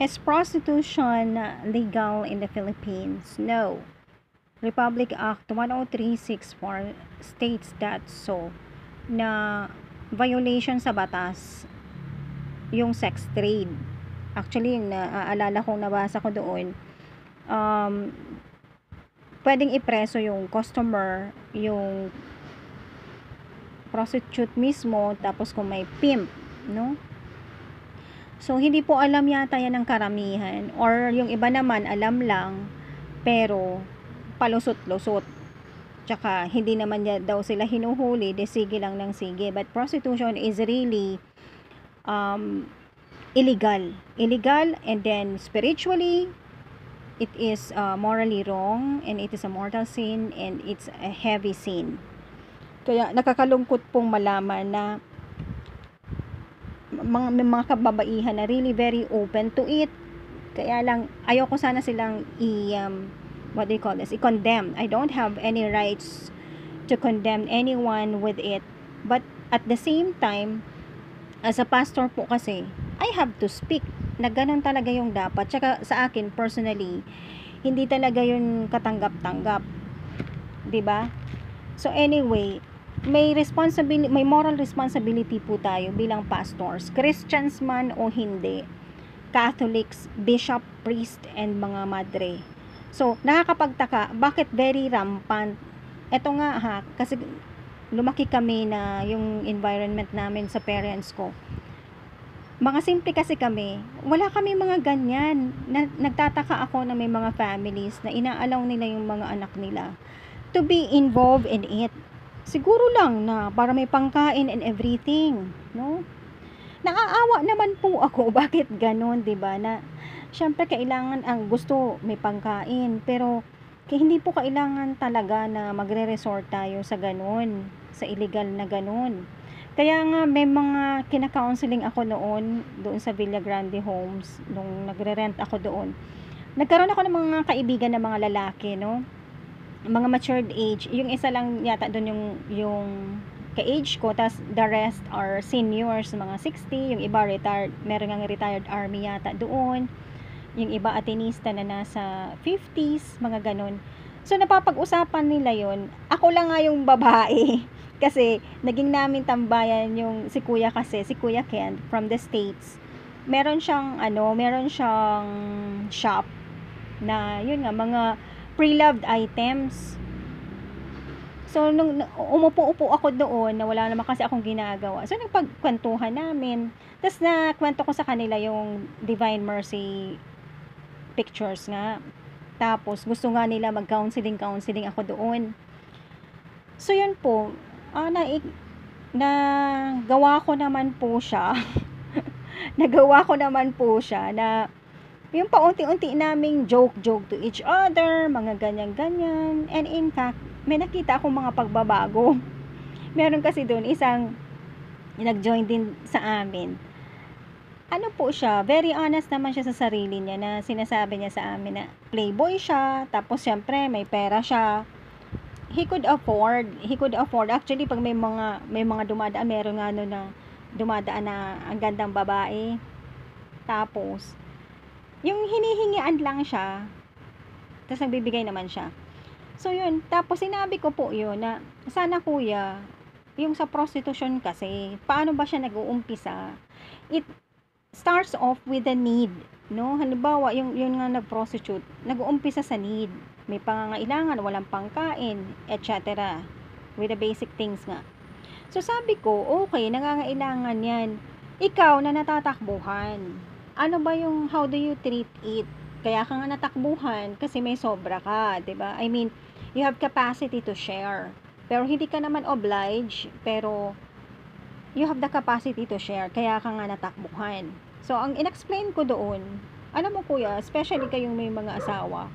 Is prostitution legal in the Philippines? No. Republic Act 10364 states that so na violation sa batas yung sex trade. Actually, yung naaalala kong nabasa ko doon, pwedeng ipreso yung customer, yung prostitute mismo, tapos kung may pimp, no? So, hindi po alam yata yan ng karamihan. Or yung iba naman, alam lang, pero palusot-lusot. Tsaka, hindi naman daw sila hinuhuli, de sige lang ng sige. But prostitution is really illegal. Illegal, and then spiritually, it is morally wrong, and it is a mortal sin, and it's a heavy sin. Kaya, nakakalungkot pong malaman na mga kababaihan na really very open to it. Kaya lang, ayoko sana silang what do you call this? I-condemn. I don't have any rights to condemn anyone with it. But at the same time, as a pastor po kasi, I have to speak na ganun talaga yung dapat. Tsaka sa akin, personally, hindi talaga yun katanggap-tanggap. 'Di ba? So anyway, may moral responsibility po tayo bilang pastors, Christians man o hindi, Catholics, bishop, priest, and mga madre. So, nakakapagtaka, bakit very rampant? Ito nga ha, kasi lumaki kami na yung environment namin sa parents ko. Mga simple kasi kami, wala kami mga ganyan. Nagtataka ako na may mga families na inaalaw nila yung mga anak nila to be involved in it. Siguro lang na para may pangkain and everything, no? Naaawa naman po ako, bakit ganon, 'di ba? Na syempre kailangan ang gusto may pangkain, pero hindi po kailangan talaga na magre-resort tayo sa ganon, sa illegal na ganon. Kaya nga may mga kina-counseling ako noon doon sa Villa Grande Homes nung nagre-rent ako doon. Nagkaroon ako ng mga kaibigan na mga lalaki, no? Mga matured age. Yung isa lang yata doon yung ka-age ko, tas the rest are seniors, mga 60, yung iba retired, meron nga retired army yata doon, yung iba atenista na nasa 50s, mga ganun. So napapag-usapan nila yon. Ako lang nga yung babae kasi naging namin tambayan yung si Kuya Ken from the States. Meron siyang shop na yun nga, mga pre-loved items. So, nung umupo-upo ako doon, na wala naman kasi akong ginagawa. So, nagpagkwentuhan namin. Tapos, nakwento ko sa kanila yung Divine Mercy pictures nga. Tapos, gusto nga nila mag-counseling ako doon. So, yun po. Nagawa ko naman po siya. Nagawa ko naman po siya na yung paunti-unti naming joke to each other, mga ganyan-ganyan. And in fact, may nakita akong mga pagbabago. Meron kasi doon isang nag-join din sa amin. Ano po siya, very honest naman siya sa sarili niya, na sinasabi niya sa amin na playboy siya, tapos syempre may pera siya. He could afford. Actually, pag may mga dumadaan, meron nga na dumadaan na ang gandang babae. Tapos yung hinihingian lang siya, tapos nagbibigay naman siya. So yun, tapos sinabi ko po yun na sana kuya, yung sa prostitution kasi, paano ba siya nag-uumpisa? It starts off with a need, no? Halimbawa, yung nga nag-prostitute, nag-uumpisa sa need. May pangangailangan, walang pangkain, etc. With the basic things nga. So sabi ko, okay, nangangailangan yan. Ikaw na natatakbuhan, ano ba yung, how do you treat it? Kaya ka nga natakbuhan kasi may sobra ka, 'di ba? I mean, you have capacity to share. Pero hindi ka naman obliged, pero you have the capacity to share. Kaya ka nga natakbuhan. So, ang inexplain ko doon, ano mo kuya, especially kayong may mga asawa,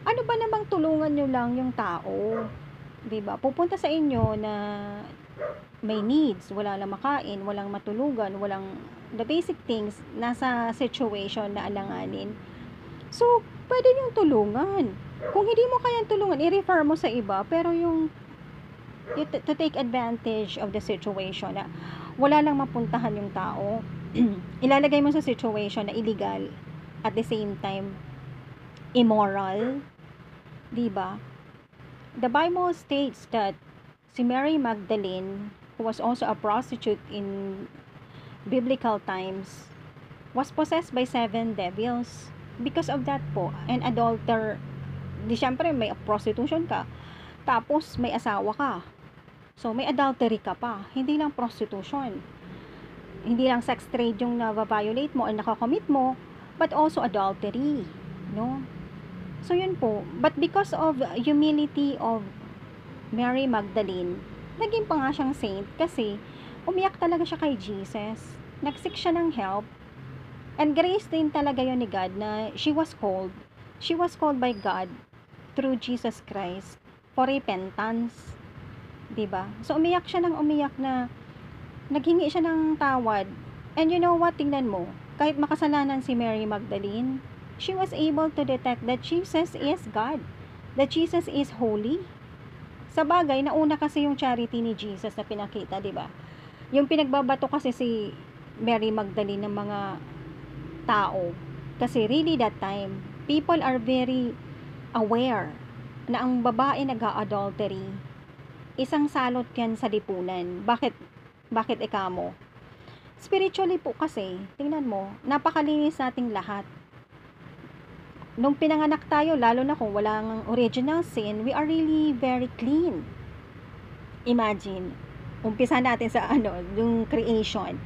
ano ba namang tulungan nyo lang yung tao? 'Di ba? Pupunta sa inyo na may needs, wala lang makain, walang matulugan, walang the basic things, nasa situation na alanganin. So, pwede niyong tulungan. Kung hindi mo kayang tulungan, i-refer mo sa iba, pero to take advantage of the situation na wala lang mapuntahan yung tao, ilalagay mo sa situation na illegal at the same time immoral, 'di ba? The Bible states that si Mary Magdalene, who was also a prostitute in biblical times, was possessed by 7 devils. Because of that po, an adulterer, di syempre may prostitution ka, tapos may asawa ka. So, may adultery ka pa. Hindi lang prostitution. Hindi lang sex trade yung na-violate mo or nakakommit mo, but also adultery. No? So, yun po. But because of humility of Mary Magdalene, naging pa nga siyang saint kasi umiyak talaga siya kay Jesus. Nagsik siya ng help. And grace din talaga yun ni God na she was called by God through Jesus Christ for repentance. 'Di ba? So umiyak siya ng umiyak na naghingi siya ng tawad. And you know what? Tingnan mo. Kahit makasalanan si Mary Magdalene, she was able to detect that Jesus is God. That Jesus is holy. Sa bagay, nauna kasi yung charity ni Jesus na pinakita, 'di ba? Yung pinagbabato kasi si Mary Magdalene ng mga tao. Kasi really that time, people are very aware na ang babae nag-adultery, isang salot yan sa lipunan. Bakit ikamo? Spiritually po kasi, tingnan mo, napakalinis nating lahat. Nung pinanganak tayo, lalo na kung walang original sin, we are really very clean. Imagine, umpisa natin sa yung creation.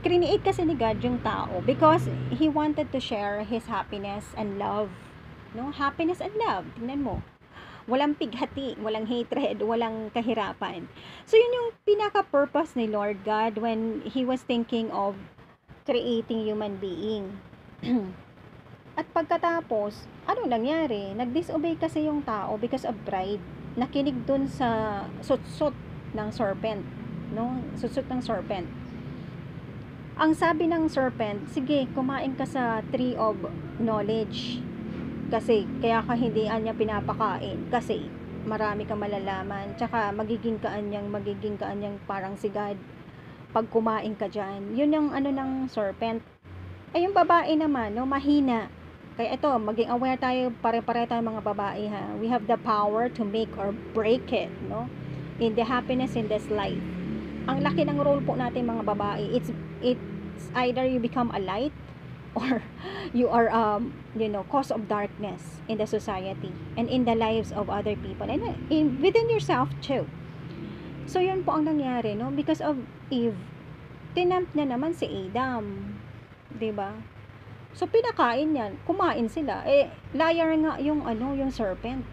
Create kasi ni God yung tao because He wanted to share His happiness and love. No? Happiness and love. Tingnan mo. Walang pighati, walang hatred, walang kahirapan. So, yun yung pinaka-purpose ni Lord God when He was thinking of creating human being. At pagkatapos, ano nangyari? Nag-disobey kasi yung tao because of pride. Nakinig dun sa sutsut ng serpent. No? Sutsut ng serpent. Ang sabi ng serpent, sige, kumain ka sa tree of knowledge. Kasi, kaya ka hindi niya pinapakain. Kasi, marami kang malalaman. Tsaka, magiging kaanyang parang si God. Pag kumain ka dyan. Yun yung ng serpent. Ay, yung babae naman, no, mahina. Kaya ito, maging aware tayo, pare-pare tayo mga babae, ha. We have the power to make or break it, no? In the happiness in this life. Ang laki ng role po natin mga babae. It's either you become a light or you are cause of darkness in the society and in the lives of other people and within yourself too. So yun po ang nangyari, no? Because of Eve, tinampt niya naman si Adam, 'di ba? So pinakain niyan, kumain sila. Liar nga yung yung serpent.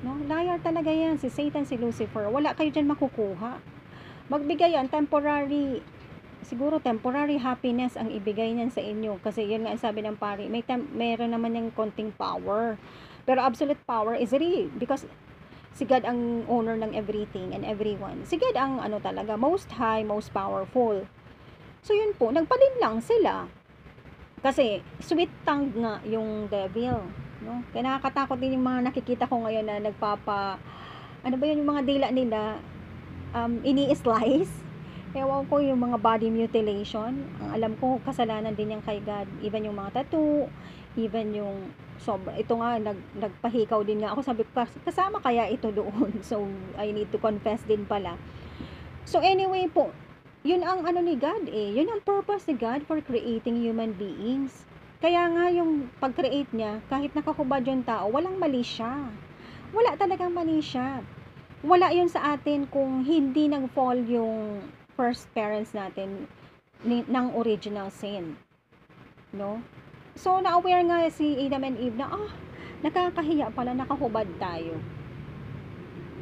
No? Liar talaga yan si Satan, si Lucifer. Wala kayo diyan makukuha. Magbigay yan temporary, siguro temporary happiness ang ibigay niyan sa inyo kasi yun nga ang sabi ng pari, meron naman yung konting power, pero absolute power is real because si God ang owner ng everything and everyone. Si God ang talaga most high, most powerful. So yun po, nagpalin lang sila kasi sweet tongue nga yung devil, no? Kaya nakakatakot din yung mga nakikita ko ngayon na yung mga dila nila ini-slice. Ewan ko yung mga body mutilation. Ang alam ko, kasalanan din yan kay God. Even yung mga tattoo, even yung ito nga, nagpahikaw din nga ako. Sabi ko, kasama kaya ito doon. So, I need to confess din pala. So, anyway po, yun ang ni God Yun ang purpose ni God for creating human beings. Kaya nga yung pag-create niya, kahit nakahubad yung tao, walang mali siya. Wala talagang mali siya. Wala yun sa atin kung hindi nag-fall yung first parents natin ng original sin. No? So, na-aware nga si Adam and Eve na, nakakahiya pala, nakahubad tayo.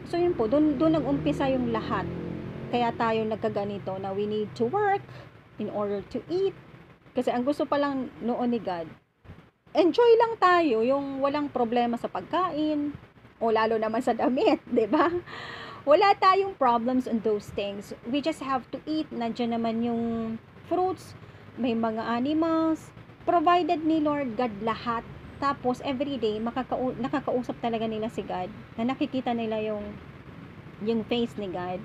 So, yun po, doon nag-umpisa yung lahat. Kaya tayo nagkaganito na we need to work in order to eat. Kasi ang gusto pa lang noon ni God, enjoy lang tayo, yung walang problema sa pagkain, o lalo naman sa damit, 'di ba? Wala tayong problems on those things. We just have to eat. Nandiyan naman yung fruits, may mga animals, provided ni Lord God lahat. Tapos everyday nakakausap talaga nila si God, na nakikita nila yung face ni God.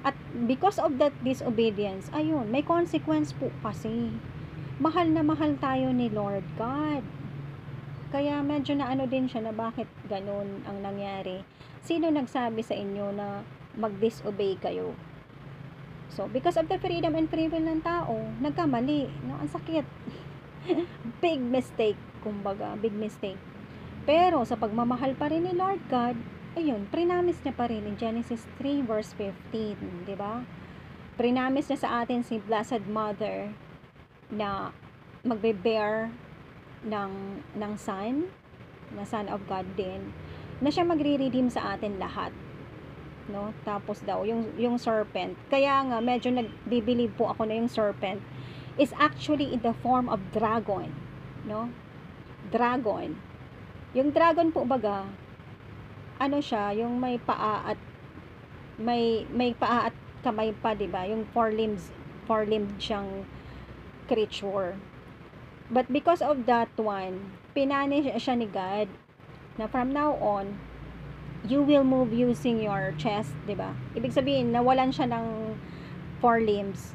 At because of that disobedience, ayun, may consequence po kasi. Mahal na mahal tayo ni Lord God. Kaya medyo na ano din siya na bakit ganun ang nangyari. Sino nagsabi sa inyo na mag-disobey kayo? So, because of the freedom and free will ng tao, nagkamali. No? Ang sakit. Big mistake. Kumbaga, big mistake. Pero, sa pagmamahal pa rin ni Lord God, ayun, prinamis niya pa rin in Genesis 3 verse 15. Diba? Prinamis niya sa atin si Blessed Mother na magbe-bear ng son, na son of God din, na siya magre-redeem sa atin lahat. No? Tapos daw yung serpent, kaya nga medyo nagbibilieve po ako na yung serpent is actually in the form of dragon, no? Dragon. Yung dragon po baga, ano siya, yung may paa at may paa at kamay pa, 'di ba? Yung four-limbed siyang creature. But because of that one, pinanish siya ni God na from now on, you will move using your chest, 'di ba? Ibig sabihin, nawalan siya ng four limbs.